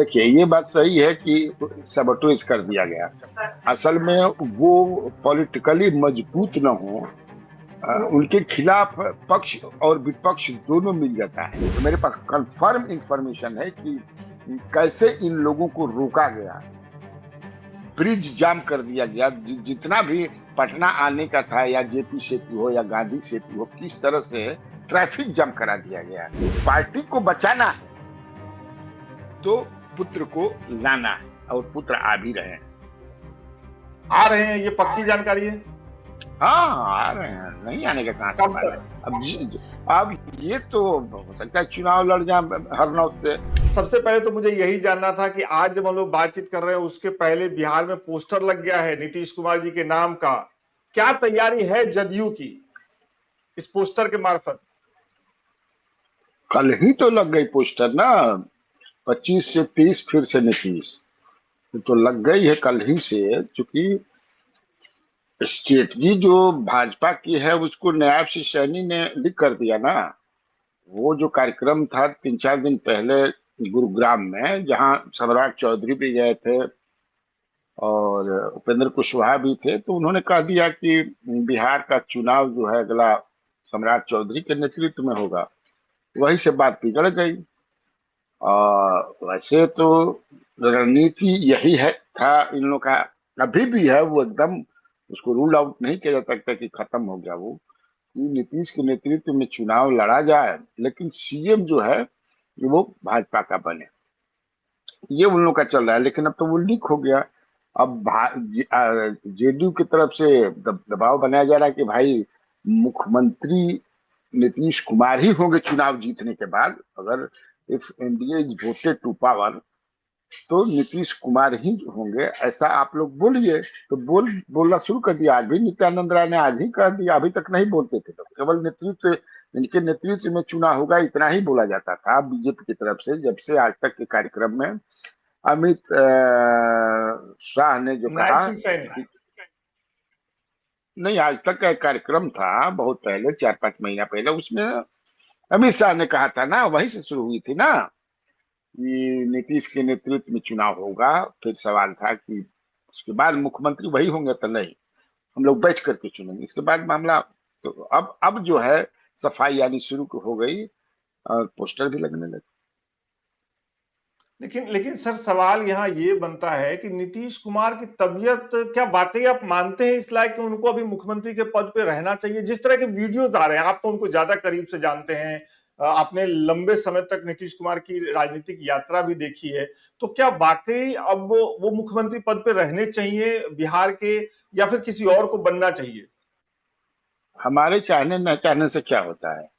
देखिए, ये बात सही है कि सबोटेज कर दिया गया। असल में वो पॉलिटिकली मजबूत न हो, उनके खिलाफ पक्ष और विपक्ष दोनों मिल जाता है। तो मेरे पास कंफर्म इंफॉर्मेशन है कि कैसे इन लोगों को रोका गया, ब्रिज जाम कर दिया गया। जितना भी पटना आने का था, या जेपी सेतु हो या गांधी सेतु हो, किस तरह से ट्रैफिक जाम करा दिया गया। पार्टी को बचाना है तो पुत्र को लाना है, और पुत्र आ भी रहे हैं। आ रहे हैं, ये पक्की जानकारी है। हाँ, आ रहे हैं, नहीं आने का कहाँ कब सवाल है। तक? अब ये तो हो सकता है चुनाव लड़ जाए हरनौत से। सबसे पहले तो मुझे यही जानना था कि आज जब हम लोग बातचीत कर रहे हैं उसके पहले बिहार में पोस्टर लग गया है नीतीश कुमार जी के नाम का। क्या तैयारी है जदयू की इस पोस्टर के मार्फत? कल ही तो लग गई पोस्टर ना, 25 से 30 फिर से नीतीश, तो लग गई है कल ही से। चूंकि स्ट्रेटजी जो भाजपा की है उसको नायब श्री सैनी ने लीक कर दिया ना। वो जो कार्यक्रम था 3-4 दिन पहले गुरुग्राम में, जहां सम्राट चौधरी भी गए थे और उपेंद्र कुशवाहा भी थे, तो उन्होंने कह दिया कि बिहार का चुनाव जो है अगला सम्राट चौधरी के नेतृत्व में होगा। वहीं से बात बिगड़ गई। और वैसे तो रणनीति यही है था इन लोग का, अभी भी है। वो एकदम उसको रूल आउट नहीं किया जा सकता कि खत्म हो गया वो, कि नीतीश के नेतृत्व में चुनाव लड़ा जाए, लेकिन सीएम जो है वो भाजपा का बने। ये उन लोग का चल रहा है, लेकिन अब तो वो लीक हो गया। अब जेडीयू की तरफ से दबाव बनाया जा रहा है कि भाई मुख्यमंत्री नीतीश कुमार ही होंगे चुनाव जीतने के बाद। अगर if NDA is voted to power तो नीतीश कुमार ही होंगे, ऐसा आप लोग बोलिए। तो बोलना शुरू कर दिया। आज भी नित्यानंद राय ने आज ही कह दिया, अभी तक नहीं बोलते थे तो केवल नेतृत्व, इनके नेतृत्व में चुनाव होगा इतना ही बोला जाता था बीजेपी की तरफ से। जब से आज तक के कार्यक्रम में अमित शाह ने जो नायब कहा सिंह सैनी। नहीं, आज तक का एक कार्यक्रम था बहुत पहले, 4-5 महीना पहले, उसमें अमित शाह ने कहा था ना, वहीं से शुरू हुई थी ना कि नीतीश के नेतृत्व में चुनाव होगा। फिर सवाल था कि उसके बाद मुख्यमंत्री वही होंगे तो नहीं, हम लोग बैठ करके चुनेंगे। इसके बाद मामला तो अब जो है सफाई आनी शुरू हो गई और पोस्टर भी लगने लगे। लेकिन लेकिन सर सवाल यहाँ ये बनता है कि नीतीश कुमार की तबीयत क्या वाकई आप मानते हैं इस लायक कि उनको अभी मुख्यमंत्री के पद पे रहना चाहिए? जिस तरह के वीडियोज आ रहे हैं, आप तो उनको ज्यादा करीब से जानते हैं, आपने लंबे समय तक नीतीश कुमार की राजनीतिक यात्रा भी देखी है, तो क्या वाकई अब वो मुख्यमंत्री पद पे रहने चाहिए बिहार के, या फिर किसी और को बनना चाहिए? हमारे चाहने न चाहने से क्या होता है?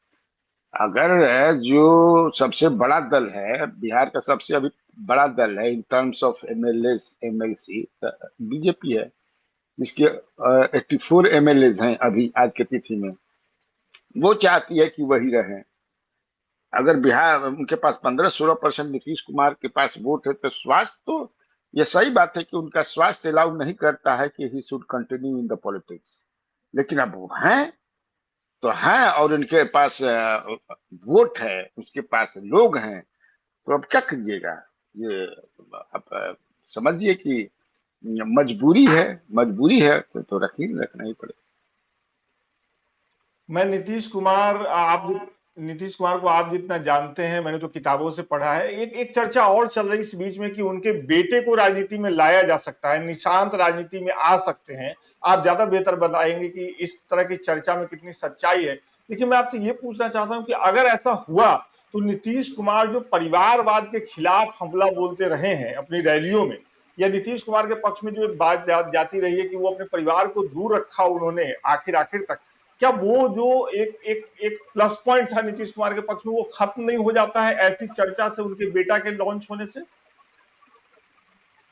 अगर जो सबसे बड़ा दल है, बिहार का सबसे अभी बड़ा दल है in terms of MLA MLC, BJP है, जिसके 84 एमएलए हैं अभी आज की तिथि में। वो चाहती है कि वही रहे। अगर बिहार उनके पास 15-16% नीतीश कुमार के पास वोट है, तो स्वास्थ्य तो, ये सही बात है कि उनका स्वास्थ्य अलाउ नहीं करता है कि he should continue in the politics. लेकिन अब वो हैं तो हैं, और उनके पास वोट है, उसके पास लोग हैं, तो अब क्या करिएगा? ये अब समझिए कि मजबूरी है। मजबूरी है तो रखना ही पड़ेगा। मैं नीतीश कुमार को आप जितना जानते हैं, मैंने तो किताबों से पढ़ा है। एक चर्चा और चल रही इस बीच में कि उनके बेटे को राजनीति में लाया जा सकता है, निशांत राजनीति में आ सकते हैं। आप ज्यादा बेहतर बताएंगे कि इस तरह की चर्चा में कितनी सच्चाई है। लेकिन मैं आपसे ये पूछना चाहता हूं कि अगर ऐसा हुआ तो नीतीश कुमार जो परिवारवाद के खिलाफ हमला बोलते रहे हैं अपनी रैलियों में, या नीतीश कुमार के पक्ष में जो एक बात जाती रही है कि वो अपने परिवार को दूर रखा उन्होंने आखिर तक, क्या वो जो एक प्लस पॉइंट था नीतीश कुमार के पक्ष में वो खत्म नहीं हो जाता है ऐसी चर्चा से, उनके बेटा के लॉन्च होने से?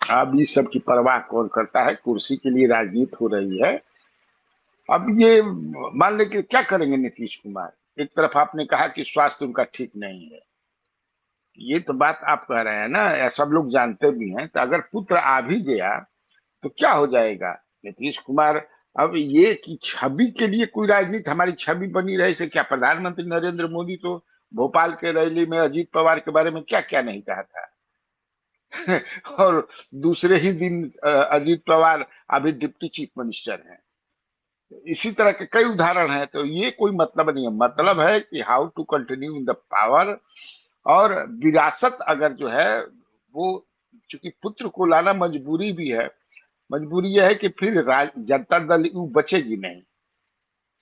अब इस सब की परवाह कौन करता है? कुर्सी के लिए राजनीति हो रही है। अब ये मान ले कि क्या करेंगे नीतीश कुमार? एक तरफ आपने कहा कि स्वास्थ्य उनका ठीक नहीं है, ये तो बात आप कह रहे हैं ना, या सब लोग जानते भी हैं। तो अगर पुत्र आ भी गया तो क्या हो जाएगा? नीतीश कुमार, अब ये कि छवि के लिए कोई राजनीति, हमारी छवि बनी रहे से क्या? प्रधानमंत्री नरेंद्र मोदी तो भोपाल के रैली में अजीत पवार के बारे में क्या क्या नहीं कहा था। और दूसरे ही दिन अजीत पवार अभी डिप्टी चीफ मिनिस्टर हैं। इसी तरह के कई उदाहरण हैं। तो ये कोई मतलब नहीं है, मतलब है कि how to continue in the power. और विरासत अगर जो है वो, चूंकि पुत्र को लाना मजबूरी भी है, मजबूरी यह है कि फिर जनता दल यू बचेगी नहीं।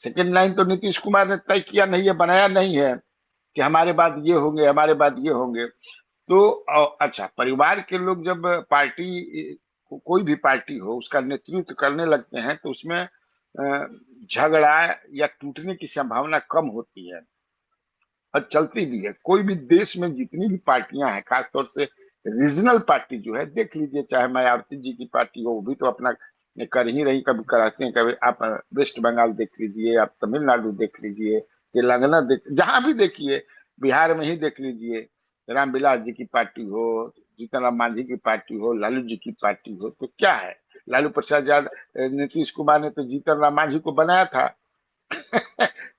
सेकेंड लाइन तो नीतीश कुमार ने तय किया नहीं है, बनाया नहीं है कि हमारे बाद ये होंगे, हमारे बाद ये होंगे। तो अच्छा, परिवार के लोग जब पार्टी, कोई भी पार्टी हो, उसका नेतृत्व करने लगते हैं तो उसमें झगड़ा या टूटने की संभावना कम होती है और चलती भी है। कोई भी देश में जितनी भी पार्टियां हैं, खासतौर से रीजनल पार्टी जो है, देख लीजिए, चाहे मायावती जी की पार्टी हो, वो भी तो अपना कर ही रही, कभी कराते हैं, कभी आप वेस्ट बंगाल देख लीजिए, आप तमिलनाडु देख लीजिए, तेलंगाना देख, जहां भी देखिए, बिहार में ही देख लीजिए, रामविलास जी की पार्टी हो, जीतन राम मांझी की पार्टी हो, लालू जी की पार्टी हो, तो क्या है, लालू प्रसाद यादव, नीतीश कुमार ने तो जीतन राम मांझी को बनाया था।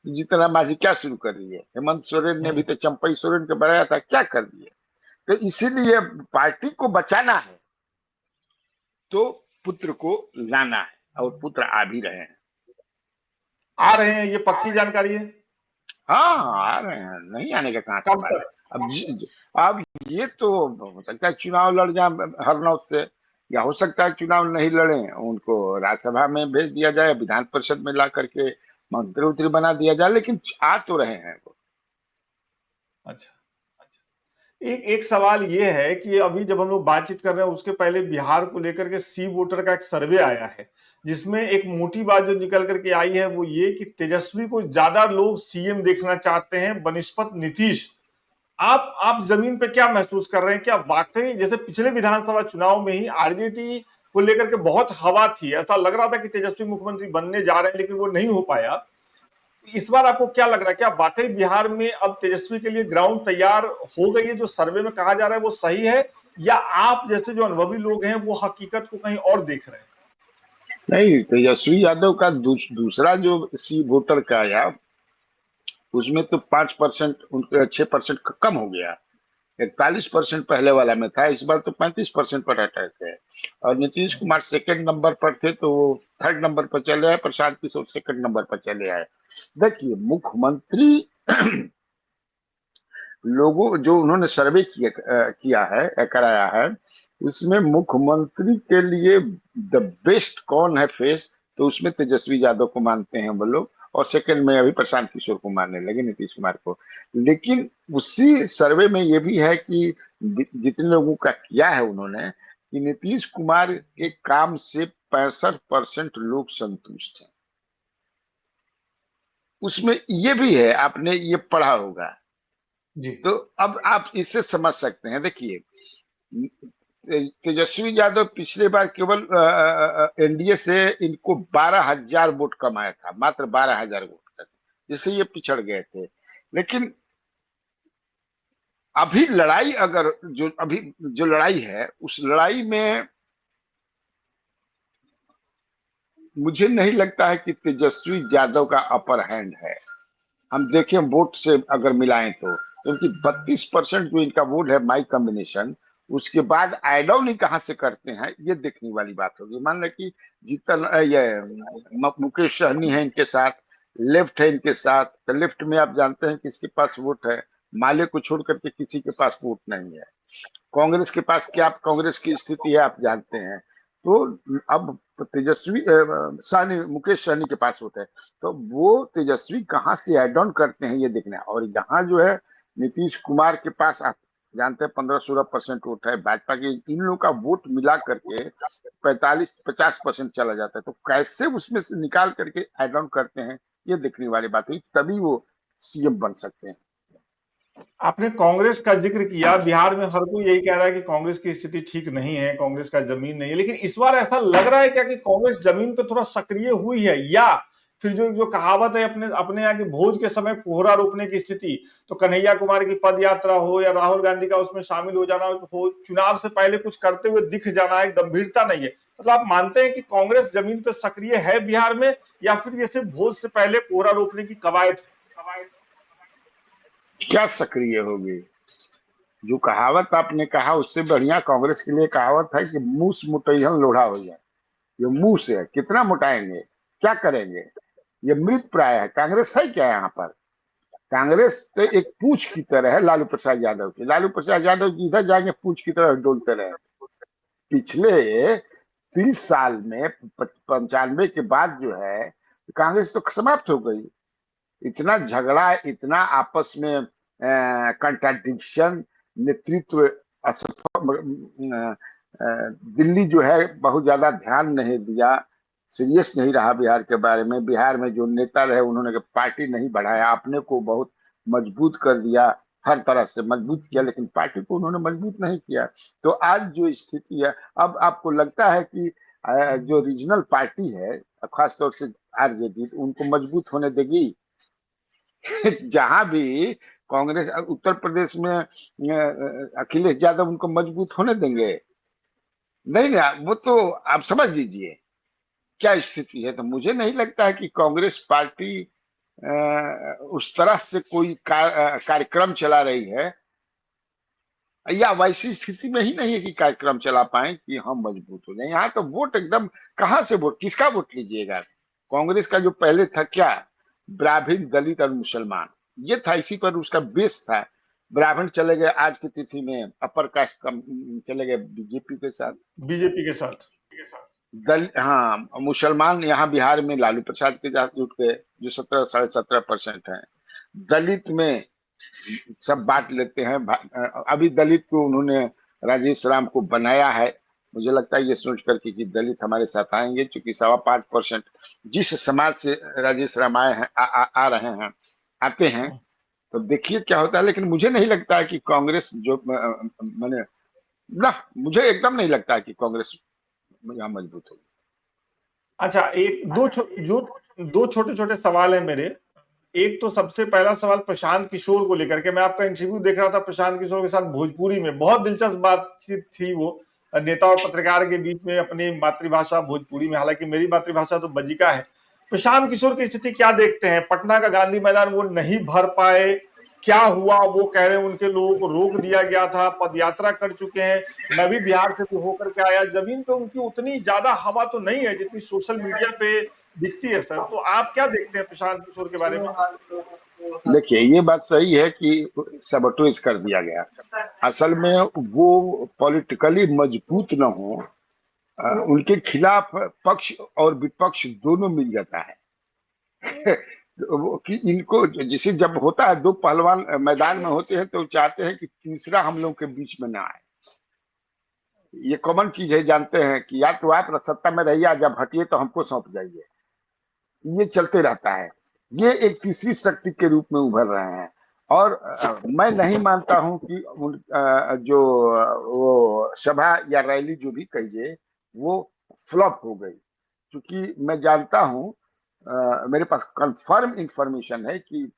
जीतन राम मांझी क्या शुरू कर रही है? हेमंत सोरेन ने भी तो चंपई सोरेन को बनाया था, क्या कर दिए? तो इसीलिए पार्टी को बचाना है तो पुत्र को लाना है, और पुत्र आ भी रहे हैं। आ रहे हैं, ये पक्की जानकारी है? हाँ, आ रहे हैं, नहीं आने का कहाँ से कब बात है। तक? अब ये तो हो सकता है चुनाव लड़ जाए हरनौत से, या हो सकता है चुनाव नहीं लड़े, उनको राज्यसभा में भेज दिया जाए, विधान परिषद में ला करके मंत्री उत्री बना दिया जाए, लेकिन आ तो रहे हैं वो। अच्छा, एक एक सवाल ये है कि अभी जब हम लोग बातचीत कर रहे हैं उसके पहले बिहार को लेकर के सी वोटर का एक सर्वे आया है, जिसमें एक मोटी बात जो निकल करके आई है वो ये कि तेजस्वी को ज्यादा लोग सीएम देखना चाहते हैं बनिस्पत नीतीश। आप जमीन पे क्या महसूस कर रहे हैं? क्या वाकई जैसे पिछले विधानसभा चुनाव में ही आरजेडी को लेकर के बहुत हवा थी, ऐसा लग रहा था कि तेजस्वी मुख्यमंत्री बनने जा रहे हैं, लेकिन वो नहीं हो पाया। इस बार आपको क्या लग रहा है, क्या वाकई बिहार में अब तेजस्वी के लिए ग्राउंड तैयार हो गई है? जो सर्वे में कहा जा रहा है वो सही है, या आप जैसे जो अनुभवी लोग हैं वो हकीकत को कहीं और देख रहे हैं? नहीं, तेजस्वी यादव का दूसरा जो सी वोटर का आया, उसमें तो 5%, उनके 6% कम हो गया। 41% पहले वाला में था, इस बार तो 35% पर अटैक है। और नीतीश कुमार सेकंड नंबर पर थे, तो वो थर्ड नंबर पर चले आए, प्रशांत किशोर सेकंड नंबर पर चले आए। देखिए, मुख्यमंत्री लोगों जो उन्होंने सर्वे किया है, कराया है, उसमें मुख्यमंत्री के लिए द बेस्ट कौन है फेस, तो उसमें तेजस्वी यादव को मानते हैं वो लोग, और सेकंड में अभी प्रशांत किशोर को मानने लगे, नीतीश कुमार को। लेकिन उसी सर्वे में ये भी है कि जितने लोगों का किया है उन्होंने, कि नीतीश कुमार के काम से 65% लोग संतुष्ट हैं। उसमें ये भी है, आपने ये पढ़ा होगा, जी। तो अब आप इससे समझ सकते हैं। देखिए, तेजस्वी यादव पिछले बार केवल एनडीए से इनको 12,000 वोट कम आया था, मात्र 12,000 वोट तक, जिससे ये पिछड़ गए थे। लेकिन अभी लड़ाई, अगर जो अभी जो लड़ाई है, उस लड़ाई में मुझे नहीं लगता है कि तेजस्वी यादव का अपर हैंड है। हम देखें वोट से अगर मिलाएं तो, क्योंकि 32% जो इनका वोट है माई कॉम्बिनेशन, उसके बाद एड ऑन ही कहाँ से करते हैं, ये देखने वाली बात होगी। मान लें कि जीतन ये मुकेश सहनी है इनके साथ, लेफ्ट है इनके साथ, तो लेफ्ट में आप जानते हैं किसके पास वोट है, माले को छोड़ करके किसी के पास वोट नहीं है। कांग्रेस के पास क्या, कांग्रेस की स्थिति है आप जानते हैं। तो अब तेजस्वी सहनी, मुकेश सहनी के पास होता है, तो वो तेजस्वी कहाँ से एड ऑन करते हैं ये देखना है। और यहाँ जो है नीतीश कुमार के पास आप जानते हैं 15-16% वोट है भाजपा के, इन लोगों का वोट मिला करके 45-50% चला जाता है। तो कैसे उसमें से निकाल करके एड ऑन करते हैं, ये देखने वाली बात हुई, तभी वो सीएम बन सकते हैं। आपने कांग्रेस का जिक्र किया, बिहार में हर कोई यही कह रहा है कि कांग्रेस की स्थिति ठीक नहीं है, कांग्रेस का जमीन नहीं है, लेकिन इस बार ऐसा लग रहा है क्या कि कांग्रेस जमीन पे थोड़ा सक्रिय हुई है? या फिर जो जो कहावत है अपने अपने यहाँ की भोज के समय कोहरा रोपने की स्थिति, तो कन्हैया कुमार की पद यात्रा हो या राहुल गांधी का उसमें शामिल हो जाना हो, चुनाव से पहले कुछ करते हुए दिख जाना, एक गंभीरता नहीं है, मतलब आप मानते हैं कि कांग्रेस जमीन पे सक्रिय है बिहार में, या फिर ये सिर्फ भोज से पहले कोहरा रोपने की कवायद है? क्या सक्रिय होगी? जो कहावत आपने कहा उससे बढ़िया कांग्रेस के लिए कहावत है कि मूस मुठैहन लोढ़ा हो जाए। ये मुंह से है, कितना मुटाएंगे, क्या करेंगे? ये मृत प्राय है। कांग्रेस है क्या यहाँ पर? कांग्रेस तो एक पूंछ की तरह है लालू प्रसाद यादव की। लालू प्रसाद यादव जी इधर जाएंगे पूंछ की तरह डोलते रहे। पिछले 30 साल में 95 के बाद जो है कांग्रेस तो समाप्त हो गई। इतना झगड़ा, इतना आपस में कंट्राडिक्शन, नेतृत्व दिल्ली जो है बहुत ज्यादा ध्यान नहीं दिया, सीरियस नहीं रहा बिहार के बारे में। बिहार में जो नेता रहे उन्होंने पार्टी नहीं बढ़ाया, अपने को बहुत मजबूत कर दिया, हर तरह से मजबूत किया, लेकिन पार्टी को उन्होंने मजबूत नहीं किया। तो आज जो स्थिति है, अब आपको लगता है कि जो रीजनल पार्टी है, खासतौर से आरजेडी, उनको मजबूत होने देगी? जहां भी कांग्रेस, उत्तर प्रदेश में अखिलेश यादव उनको मजबूत होने देंगे? नहीं ना, वो तो आप समझ लीजिए क्या स्थिति है। तो मुझे नहीं लगता है कि कांग्रेस पार्टी उस तरह से कोई कार्यक्रम चला रही है, या वैसी स्थिति में ही नहीं है कि कार्यक्रम चला पाए कि हम मजबूत हो जाए। यहाँ तो वोट एकदम, कहाँ से वोट, किसका वोट लीजिएगा? कांग्रेस का जो पहले था क्या, ब्राह्मण, दलित और मुसलमान, ये था, इसी पर उसका बेस था। ब्राह्मण चले गए आज की तिथि में, अपर कास्ट चले गए बीजेपी के साथ, बीजेपी के साथ। हाँ, मुसलमान यहाँ बिहार में लालू प्रसाद के साथ जुट गए, जो 17-17.5% है। दलित में सब बांट लेते हैं। अभी दलित को उन्होंने राजेश राम को बनाया है, मुझे लगता है ये सोच करके कि दलित हमारे साथ आएंगे, क्योंकि 5.25% जिस समाज से राजेश राम आए हैं, आ रहे हैं, आते हैं। तो देखिए क्या होता है। लेकिन मुझे नहीं लगता है कि कांग्रेस जो मैंने ना, मुझे एकदम नहीं लगता है कि कांग्रेस यहाँ मजबूत होगी। अच्छा, एक दो छोटे छोटे सवाल है मेरे। एक तो सबसे पहला सवाल प्रशांत किशोर को लेकर के, मैं आपका इंटरव्यू देख रहा था प्रशांत किशोर के साथ भोजपुरी में, बहुत दिलचस्प बातचीत थी वो नेता और पत्रकार के बीच में अपनी मातृभाषा भोजपुरी में। हालांकि मेरी मातृभाषा तो बजिका है। प्रशांत किशोर की स्थिति क्या देखते हैं? पटना का गांधी मैदान वो नहीं भर पाए, क्या हुआ? वो कह रहे हैं उनके लोगों को रोक दिया गया था, पदयात्रा कर चुके हैं। मैं भी बिहार से होकर के आया, जमीन पे उनकी उतनी ज्यादा हवा तो नहीं है जितनी सोशल मीडिया पे दिखती है सर। तो आप क्या देखते हैं प्रशांत किशोर के बारे में? देखिए, ये बात सही है कि सबोटेज कर दिया गया। असल में वो पॉलिटिकली मजबूत न हो, उनके खिलाफ पक्ष और विपक्ष दोनों मिल जाता है। कि इनको, जिसे जब होता है, दो पहलवान मैदान में होते हैं तो चाहते हैं कि तीसरा हम लोग के बीच में ना आए। ये कॉमन चीज है, जानते हैं कि या तो आप सत्ता में रहिए, जब हटिए तो हमको सौंप जाइए। ये चलते रहता है। ये एक तीसरी शक्ति के रूप में उभर रहे हैं। और मैं नहीं मानता हूं कि जो वो सभा या रैली जो भी कहिए, वो फ्लॉप हो गई। क्योंकि मैं जानता हूं, मेरे पास कंफर्म इंफॉर्मेशन है कि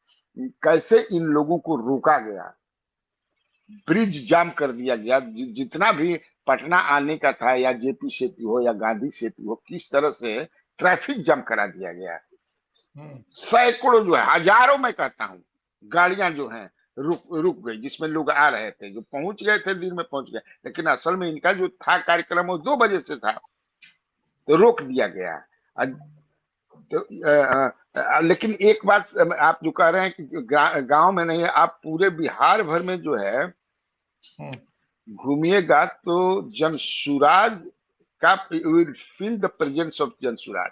कैसे इन लोगों को रोका गया, ब्रिज जाम कर दिया गया। जितना भी पटना आने का था, या जेपी सेतु हो या गांधी सेतु हो, किस तरह से ट्रैफिक जाम करा दिया गया। सैकड़ों, जो है हजारों, मैं कहता हूँ, गाड़ियां जो हैं रुक गई, जिसमें लोग आ रहे थे, जो पहुंच गए थे दिन में पहुंच गए। लेकिन असल में इनका जो था कार्यक्रम वो 2 बजे से था, तो रोक दिया गया। तो लेकिन एक बात आप जो कह रहे हैं कि गांव में नहीं है, आप पूरे बिहार भर में जो है घूमिएगा तो जनसुराज का, you will feel the presence of Jansuraaj.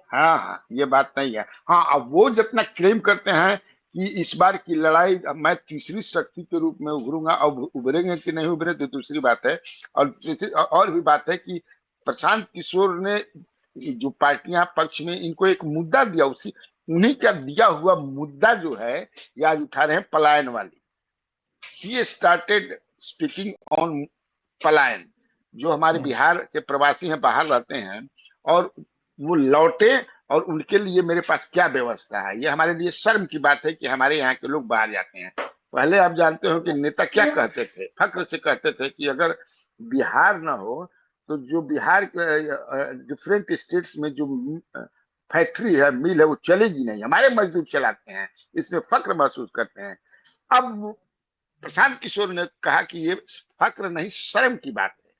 हाँ हाँ, ये बात नहीं है। हाँ, अब वो जितना क्लेम करते हैं कि इस बार की लड़ाई मैं तीसरी शक्ति के रूप में उभरूंगा, और उभरेंगे कि नहीं उभरे तो दूसरी बात है। और भी बात है कि प्रशांत किशोर ने जो पार्टियां पक्ष में इनको एक मुद्दा दिया, उसी उन्हीं का दिया हुआ मुद्दा जो है ये आज उठा रहे हैं, पलायन वाली। ही स्टार्टेड स्पीकिंग ऑन पलायन। जो हमारे बिहार के प्रवासी हैं, बाहर रहते हैं, और वो लौटे, और उनके लिए मेरे पास क्या व्यवस्था है। ये हमारे लिए शर्म की बात है कि हमारे यहाँ के लोग बाहर जाते हैं। पहले आप जानते हो कि नेता क्या कहते थे, फक्र से कहते थे कि अगर बिहार ना हो तो जो बिहार के डिफरेंट स्टेट्स में जो फैक्ट्री है, मिल है, वो चलेगी नहीं, हमारे मजदूर चलाते हैं, इसमें फक्र महसूस करते हैं। अब प्रशांत किशोर ने कहा कि ये फक्र नहीं शर्म की बात है,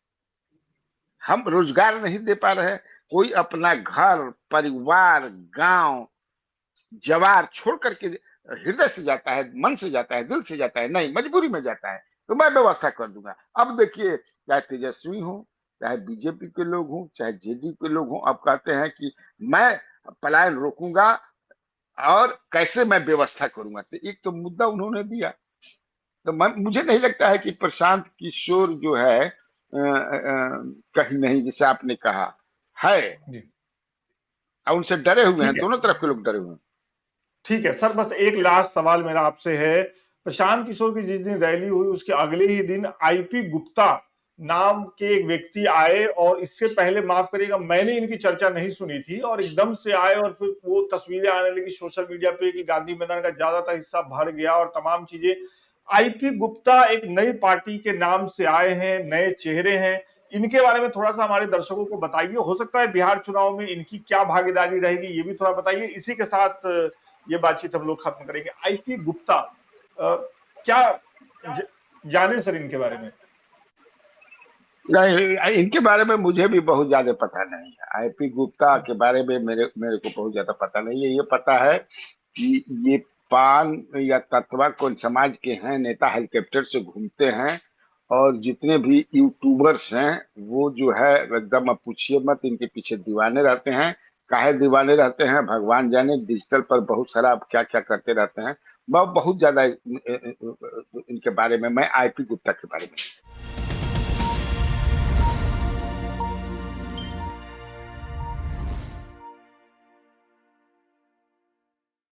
हम रोजगार नहीं दे पा रहे, कोई अपना घर परिवार गांव जवार छोड़ करके हृदय से जाता है, मन से जाता है, दिल से जाता है, नहीं मजबूरी में जाता है, तो मैं व्यवस्था कर दूंगा। अब देखिए, चाहे तेजस्वी हो, चाहे बीजेपी के लोग हों, चाहे जेडीयू के लोग हों, अब कहते हैं कि मैं पलायन रोकूंगा और कैसे मैं व्यवस्था करूंगा। तो एक तो मुद्दा उन्होंने दिया। तो मुझे नहीं लगता है कि प्रशांत किशोर जो है कहीं नहीं, जैसे आपने कहा है, जी। और उनसे डरे हुए हैं, ठीक है, दोनों तरफ के लोग डरे हुए हैं। ठीक है सर, बस एक लास्ट सवाल मेरा आपसे है। प्रशांत किशोर की जिस दिन रैली हुई उसके अगले ही दिन आईपी गुप्ता नाम के एक व्यक्ति आए, और इससे पहले माफ करिएगा मैंने इनकी चर्चा नहीं सुनी थी, और एकदम से आए और फिर वो तस्वीरें आने लगी सोशल मीडिया पे कि गांधी मैदान का ज्यादातर हिस्सा भर गया और तमाम चीजें। आईपी गुप्ता एक नई पार्टी के नाम से आए हैं, नए चेहरे हैं, इनके बारे में थोड़ा सा हमारे दर्शकों को बताइए। हो सकता है बिहार चुनाव में इनकी क्या भागीदारी रहेगी ये भी थोड़ा बताइए। इसी के साथ ये बातचीत हम लोग खत्म करेंगे। आईपी गुप्ता, क्या ज, जाने सर इनके बारे में? नहीं, इनके बारे में मुझे भी बहुत ज्यादा पता नहीं है। आईपी गुप्ता के बारे में मेरे मेरे को बहुत ज्यादा पता नहीं है। ये पता है कि ये पान या तत्वा कोई समाज के हैं, नेता हेलीकॉप्टर से घूमते हैं, और जितने भी यूट्यूबर्स हैं वो जो है एकदम, अब पूछिए मत, इनके पीछे दीवाने रहते हैं। काहे दीवाने रहते हैं भगवान जाने, डिजिटल पर बहुत सारा क्या क्या करते रहते हैं। बहुत ज्यादा इनके बारे में, मैं आईपी गुप्ता के बारे में